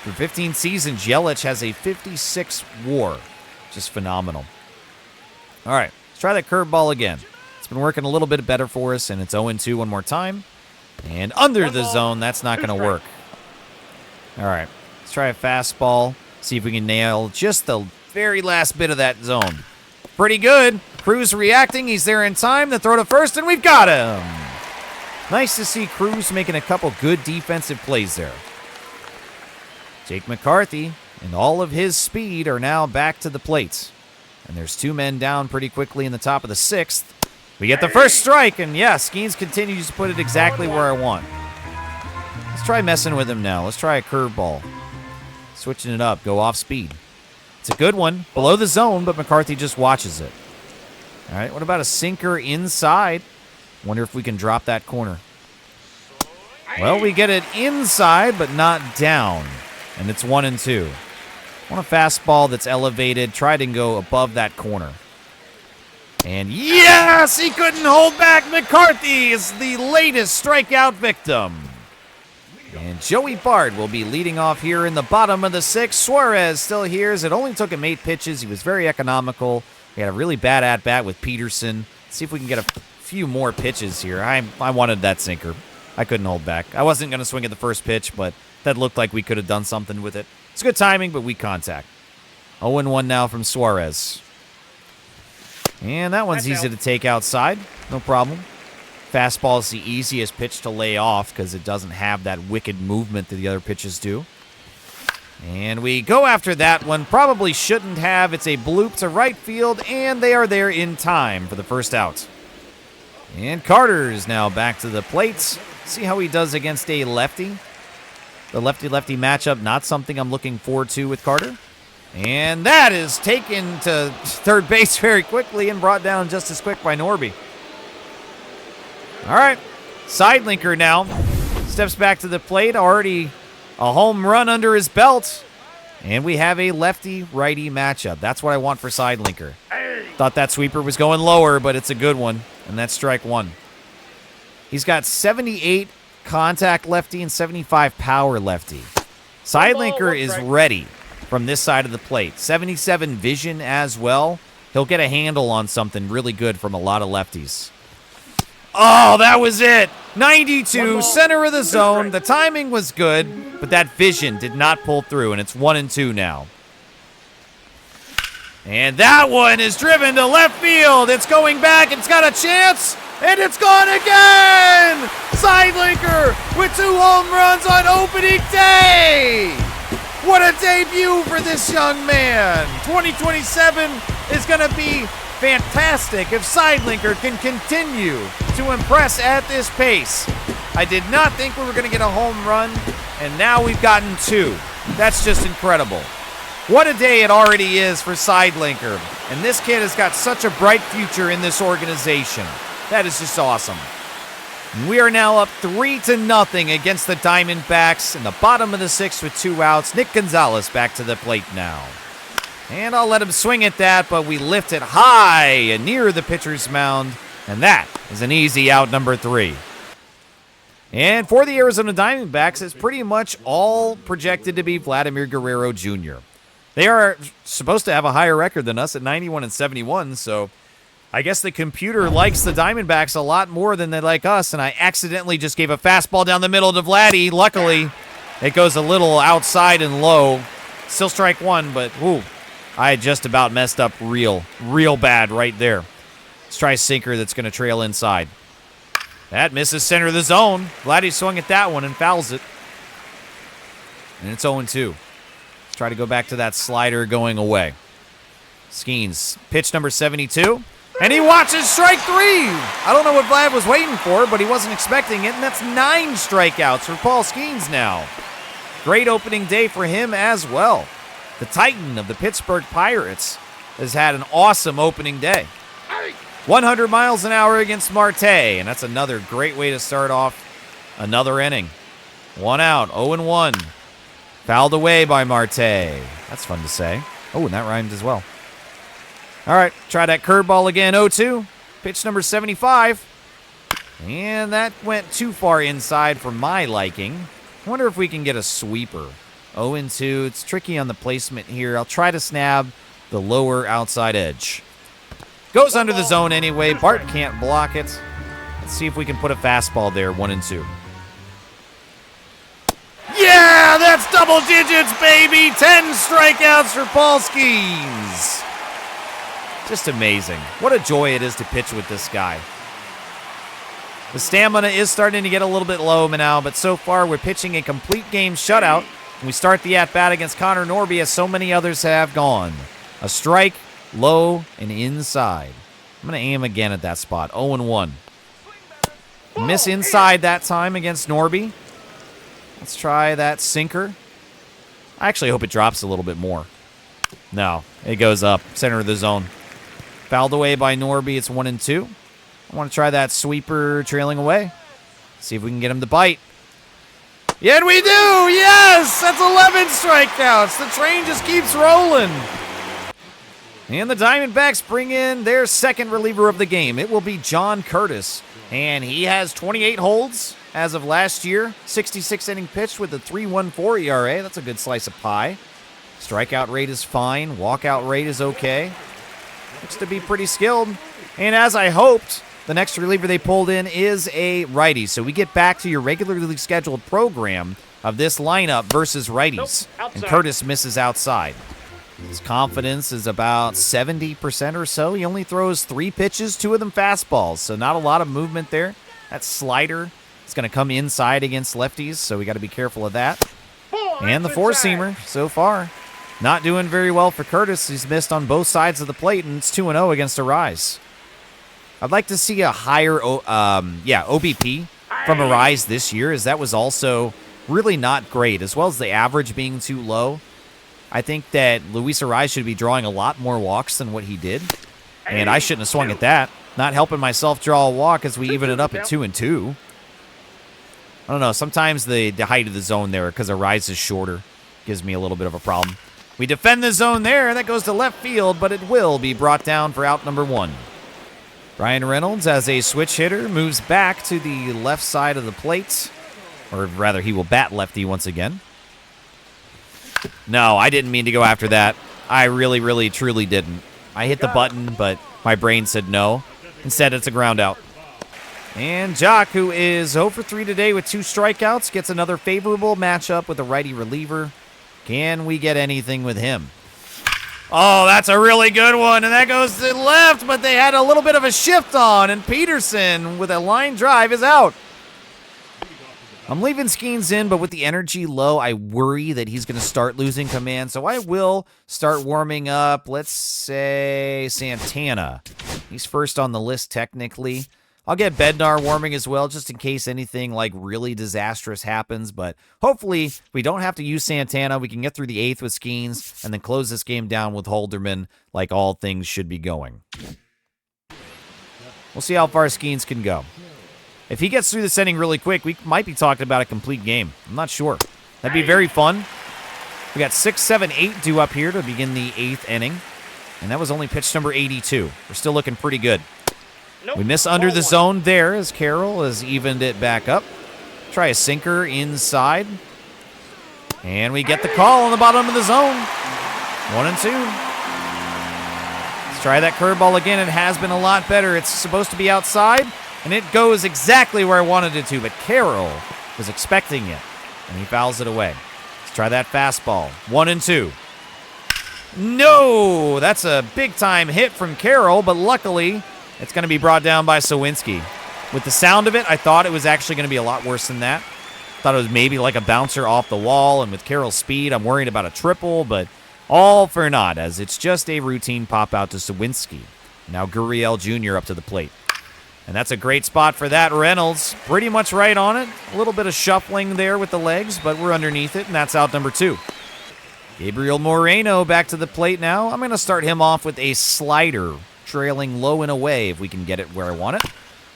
For 15 seasons, Yelich has a 56 WAR. Just phenomenal. All right, let's try that curveball again. It's been working a little bit better for us, and it's 0-2 one more time. And under the zone, that's not going to work. All right, let's try a fastball. See if we can nail just the very last bit of that zone. Pretty good. Cruz reacting. He's there in time. The throw to first, and we've got him. Nice to see Cruz making a couple good defensive plays there. Jake McCarthy and all of his speed are now back to the plate. And there's 2 men down pretty quickly in the top of the 6th. We get the first strike, and yeah, Skeens continues to put it exactly where I want. Let's try messing with him now. Let's try a curveball. Switching it up, go off speed. It's a good one, below the zone, but McCarthy just watches it. All right, what about a sinker inside? Wonder if we can drop that corner. Well, we get it inside, but not down, and it's 1-2. Want a fastball that's elevated. Try to go above that corner. And yes, he couldn't hold back. McCarthy is the latest strikeout victim. And Joey Bart will be leading off here in the bottom of the 6th. Suarez still here as it only took him 8 pitches. He was very economical. He had a really bad at-bat with Peterson. Let's see if we can get a few more pitches here. I wanted that sinker. I couldn't hold back. I wasn't going to swing at the first pitch, but that looked like we could have done something with it. It's good timing, but weak contact. 0-1 now from Suarez. And that one's easy to take outside. No problem. Fastball is the easiest pitch to lay off because it doesn't have that wicked movement that the other pitches do. And we go after that one. Probably shouldn't have. It's a bloop to right field, and they are there in time for the first out. And Carter is now back to the plate. See how he does against a lefty. The lefty-lefty matchup, not something I'm looking forward to with Carter. And that is taken to third base very quickly and brought down just as quick by Norby. All right, Sidelinker now steps back to the plate. Already a home run under his belt. And we have a lefty-righty matchup. That's what I want for Sidelinker. Thought that sweeper was going lower, but it's a good one. And that's strike one. He's got 78 contact lefty and 75 power lefty. Sidelinker is ready from this side of the plate. 77 vision as well. He'll get a handle on something really good from a lot of lefties. Oh, that was it. 92, center of the zone. The timing was good, but that vision did not pull through, and it's 1-2 now. And that one is driven to left field. It's going back. It's got a chance, and it's gone again. Sidelinker with 2 home runs on opening day. What a debut for this young man. 2027 is going to be fantastic if Sidelinker can continue to impress at this pace. I did not think we were going to get a home run, and now we've gotten 2. That's just incredible. What a day it already is for Sidelinker, and this kid has got such a bright future in this organization. That is just awesome. We are now up 3-0 against the Diamondbacks in the bottom of the 6th with 2 outs. Nick Gonzalez back to the plate now. And I'll let him swing at that, but we lift it high and near the pitcher's mound, and that is an easy out number 3. And for the Arizona Diamondbacks, it's pretty much all projected to be Vladimir Guerrero Jr. They are supposed to have a higher record than us at 91-71, so I guess the computer likes the Diamondbacks a lot more than they like us, and I accidentally just gave a fastball down the middle to Vladdy. Luckily, it goes a little outside and low. Still strike one, but ooh, I just about messed up real bad right there. Let's try a sinker that's going to trail inside. That misses center of the zone. Vladdy swung at that one and fouls it. And it's 0-2. Let's try to go back to that slider going away. Skeens, pitch number 72. And he watches strike 3. I don't know what Vlad was waiting for, but he wasn't expecting it, and that's 9 strikeouts for Paul Skeens now. Great opening day for him as well. The Titan of the Pittsburgh Pirates has had an awesome opening day. 100 miles an hour against Marte, and that's another great way to start off another inning. 1 out, 0-1. Fouled away by Marte. That's fun to say. Oh, and that rhymed as well. All right, try that curveball again, 0-2. Pitch number 75. And that went too far inside for my liking. I wonder if we can get a sweeper. 0-2. It's tricky on the placement here. I'll try to snab the lower outside edge. Goes under the zone anyway. Bart can't block it. Let's see if we can put a fastball there, 1-2. Yeah, that's double digits, baby. 10 strikeouts for Paul Skeens. Just amazing. What a joy it is to pitch with this guy. The stamina is starting to get a little bit low now, but so far we're pitching a complete game shutout. And we start the at-bat against Connor Norby as so many others have gone. A strike, low, and inside. I'm going to aim again at that spot. 0-1. Miss inside that time against Norby. Let's try that sinker. I actually hope it drops a little bit more. No, it goes up. Center of the zone. Fouled away by Norby. It's 1-2. I want to try that sweeper trailing away. See if we can get him to bite. Yeah, we do! Yes! That's 11 strikeouts. The train just keeps rolling. And the Diamondbacks bring in their second reliever of the game. It will be John Curtis. And he has 28 holds as of last year. 66 inning pitched with a 3.14 ERA. That's a good slice of pie. Strikeout rate is fine. Walkout rate is okay. Looks to be pretty skilled. And as I hoped, the next reliever they pulled in is a righty. So we get back to your regularly scheduled program of this lineup versus righties. And Curtis misses outside. His confidence is about 70% or so. He only throws 3 pitches, 2 of them fastballs. So not a lot of movement there. That slider is going to come inside against lefties, so we got to be careful of that. And the four-seamer so far. Not doing very well for Curtis. He's missed on both sides of the plate, and it's 2-0 against Arise. I'd like to see a higher OBP from Arise this year, as that was also really not great, as well as the average being too low. I think that Luis Arise should be drawing a lot more walks than what he did, and I shouldn't have swung at that. Not helping myself draw a walk as we even it up at 2-2. I don't know. Sometimes the height of the zone there, because Arise is shorter, gives me a little bit of a problem. We defend the zone there, and that goes to left field, but it will be brought down for out number 1. Brian Reynolds, as a switch hitter, moves back to the left side of the plate. Or rather, he will bat lefty once again. No, I didn't mean to go after that. I really, really, truly didn't. I hit the button, but my brain said no. Instead, it's a ground out. And Jock, who is 0 for 3 today with 2 strikeouts, gets another favorable matchup with a righty reliever. Can we get anything with him? Oh, that's a really good one, and that goes to left, but they had a little bit of a shift on, and Peterson with a line drive is out. I'm leaving Skeens in, but with the energy low, I worry that he's going to start losing command, so I will start warming up, let's say, Santana. He's first on the list technically. I'll get Bednar warming as well, just in case anything like really disastrous happens. But hopefully we don't have to use Santana. We can get through the 8th with Skeens and then close this game down with Holderman like all things should be going. We'll see how far Skeens can go. If he gets through this inning really quick, we might be talking about a complete game. I'm not sure. That'd be very fun. We got 6, 7, 8 due up here to begin the 8th inning. And that was only pitch number 82. We're still looking pretty good. We miss under the zone there as Carroll has evened it back up. Try a sinker inside. And we get the call on the bottom of the zone. 1-2. Let's try that curveball again. It has been a lot better. It's supposed to be outside, and it goes exactly where I wanted it to, but Carroll was expecting it, and he fouls it away. Let's try that fastball. 1-2. No! That's a big-time hit from Carroll, but luckily it's going to be brought down by Sawinski. With the sound of it, I thought it was actually going to be a lot worse than that. Thought it was maybe like a bouncer off the wall, and with Carroll's speed, I'm worried about a triple, but all for naught, as it's just a routine pop-out to Sawinski. Now Gurriel Jr. up to the plate. And that's a great spot for that. Reynolds pretty much right on it. A little bit of shuffling there with the legs, but we're underneath it, and that's out number 2. Gabriel Moreno back to the plate now. I'm going to start him off with a slider, trailing low and away if we can get it where I want it.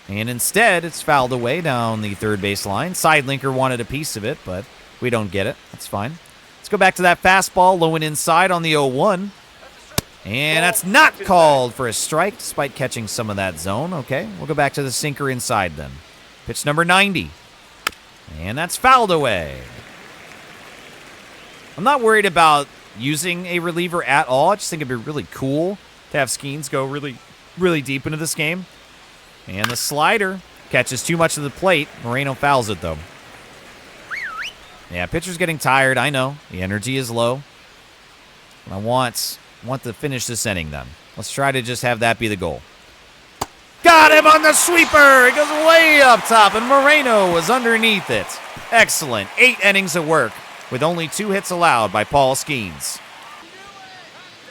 And instead, it's fouled away down the third base line. Side linker wanted a piece of it, but we don't get it. That's fine. Let's go back to that fastball, low and inside on the 0-1. And that's not called for a strike, despite catching some of that zone. Okay, we'll go back to the sinker inside then. Pitch number 90. And that's fouled away. I'm not worried about using a reliever at all. I just think it'd be really cool to have Skeens go really, really deep into this game. And the slider catches too much of the plate. Moreno fouls it, though. Yeah, pitcher's getting tired. I know. The energy is low. I want to finish this inning, then. Let's try to just have that be the goal. Got him on the sweeper. It goes way up top, and Moreno was underneath it. Excellent. 8 innings of work with only 2 hits allowed by Paul Skeens.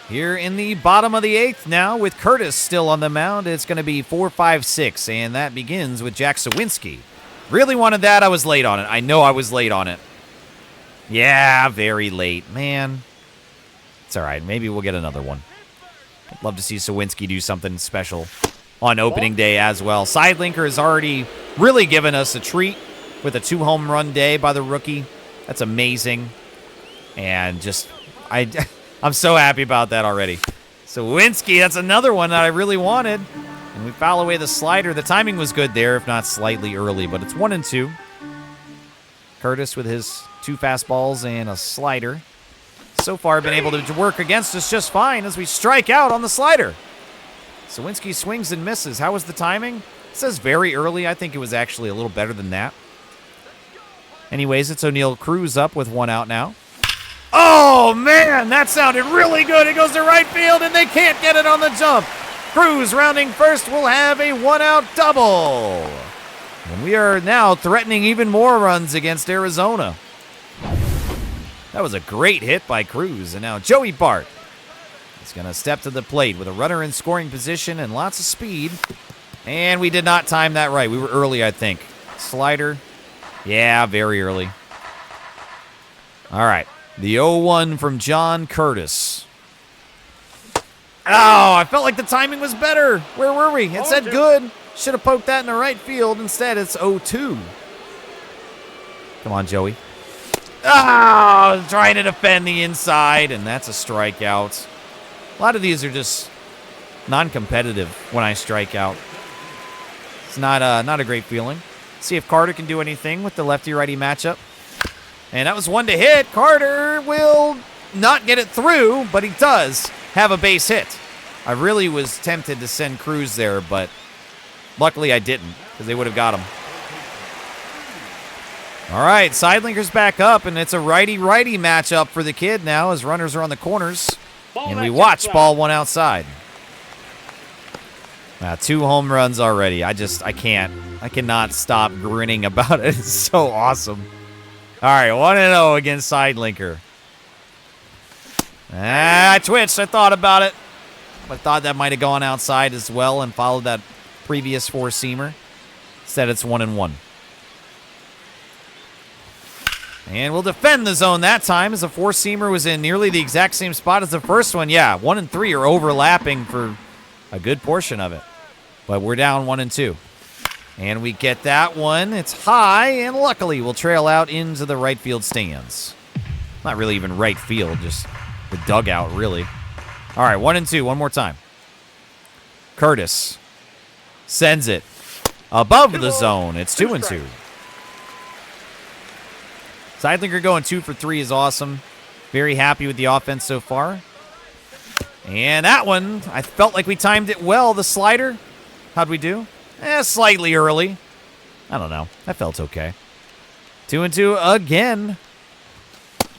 Here in the bottom of the 8th now, with Curtis still on the mound, it's going to be 4-5-6, and that begins with Jack Sawinski. Really wanted that. I was late on it. I know I was late on it. Yeah, very late. Man, it's all right. Maybe we'll get another one. I'd love to see Sawinski do something special on opening day as well. Sidelinker has already really given us a treat with a 2-home run day by the rookie. That's amazing. And just, I'm so happy about that already. Sawinski, that's another one that I really wanted. And we foul away the slider. The timing was good there, if not slightly early, but it's 1-2. Curtis with his 2 fastballs and a slider. So far been able to work against us just fine as we strike out on the slider. Sawinski swings and misses. How was the timing? It says very early. I think it was actually a little better than that. Anyways, it's O'Neal Cruz up with 1 out now. Oh, man, that sounded really good. It goes to right field, and they can't get it on the jump. Cruz rounding first will have a 1-out double. And we are now threatening even more runs against Arizona. That was a great hit by Cruz. And now Joey Bart is going to step to the plate with a runner in scoring position and lots of speed. And we did not time that right. We were early, I think. Slider. Yeah, very early. All right. The 0-1 from John Curtis. Oh, I felt like the timing was better. Where were we? It said good. Should have poked that in the right field. Instead, it's 0-2. Come on, Joey. Oh, trying to defend the inside, and that's a strikeout. A lot of these are just non-competitive when I strike out. It's not a great feeling. See if Carter can do anything with the lefty-righty matchup. And that was one to hit. Carter will not get it through, but he does have a base hit. I really was tempted to send Cruz there, but luckily I didn't, because they would have got him. All right, Sidelinker's back up, and it's a righty-righty matchup for the kid now as runners are on the corners. And we watch ball one outside. 2 home runs already. I cannot stop grinning about it. It's so awesome. All right, 1-0 against Sidelinker. I twitched. I thought about it. I thought that might have gone outside as well and followed that previous 4-seamer. Instead, it's 1-1. And we'll defend the zone that time as the 4-seamer was in nearly the exact same spot as the first one. Yeah, 1 and 3 are overlapping for a good portion of it. But we're down 1 and 2. And we get that one. It's high, and luckily we'll trail out into the right field stands. Not really even right field, just the dugout, really. All right, 1 and 2, one more time. Curtis sends it above the zone. It's 2 and 2. Sidelinker going 2 for 3 is awesome. Very happy with the offense so far. And that one, I felt like we timed it well. The slider, how'd we do? Slightly early. I don't know. That felt okay. 2 and 2 again.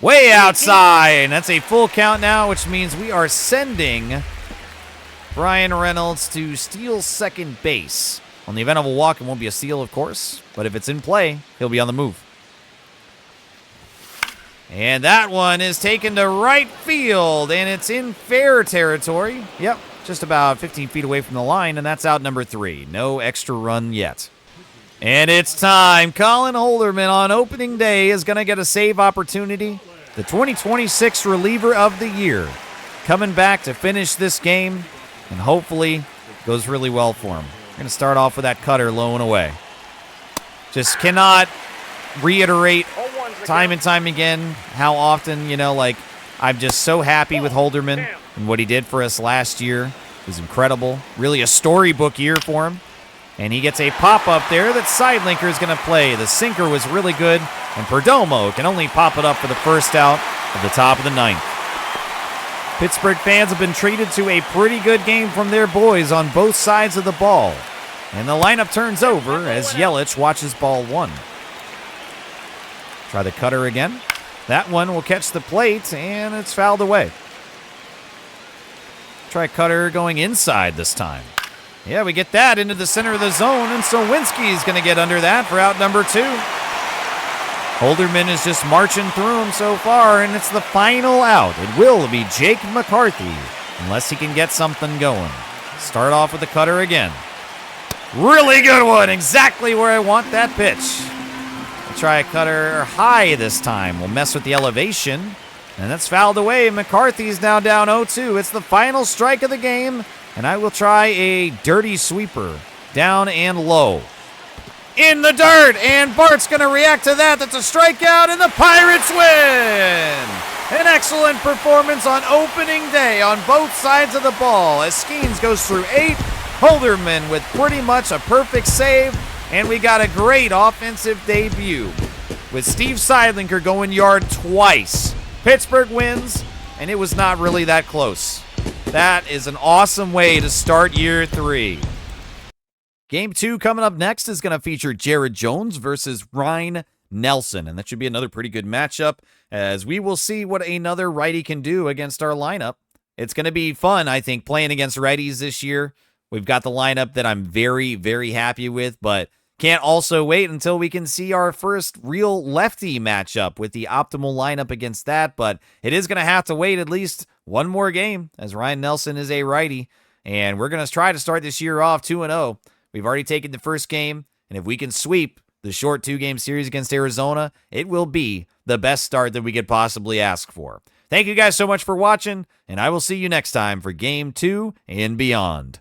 Way outside. That's a full count now, which means we are sending Brian Reynolds to steal second base. On the event of a walk, it won't be a steal, of course. But if it's in play, he'll be on the move. And that one is taken to right field, and it's in fair territory. Yep, just about 15 feet away from the line, and that's out number 3. No extra run yet. And it's time. Colin Holderman on opening day is going to get a save opportunity. The 2026 reliever of the year coming back to finish this game, and hopefully goes really well for him. We're going to start off with that cutter low and away. Just cannot reiterate time and time again how often, I'm just so happy with Holderman and what he did for us last year. It was incredible. Really a storybook year for him. And he gets a pop-up there that Sidelinker is going to play. The sinker was really good, and Perdomo can only pop it up for the first out at the top of the 9th. Pittsburgh fans have been treated to a pretty good game from their boys on both sides of the ball. And the lineup turns over as Yelich watches ball 1. Try the cutter again. That one will catch the plate, and it's fouled away. Try cutter going inside this time. Yeah, we get that into the center of the zone, and Sowinski's going to get under that for out number 2. Holderman is just marching through him so far, and it's the final out. It will be Jake McCarthy, unless he can get something going. Start off with the cutter again. Really good one, exactly where I want that pitch. We'll try a cutter high this time. We'll mess with the elevation, and that's fouled away. McCarthy's now down 0-2. It's the final strike of the game. And I will try a dirty sweeper. Down and low. In the dirt. And Bart's going to react to that. That's a strikeout. And the Pirates win. An excellent performance on opening day on both sides of the ball. As Skeens goes through 8. Holderman with pretty much a perfect save. And we got a great offensive debut. With Steve Sidelinker going yard twice. Pittsburgh wins. And it was not really that close. That is an awesome way to start year 3. Game 2 coming up next is going to feature Jared Jones versus Ryan Nelson. And that should be another pretty good matchup as we will see what another righty can do against our lineup. It's going to be fun, I think, playing against righties this year. We've got the lineup that I'm very, very happy with, but can't also wait until we can see our first real lefty matchup with the optimal lineup against that. But it is going to have to wait at least one more game as Ryan Nelson is a righty. And we're going to try to start this year off 2-0. We've already taken the first game. And if we can sweep the short 2-game series against Arizona, it will be the best start that we could possibly ask for. Thank you guys so much for watching. And I will see you next time for Game 2 and beyond.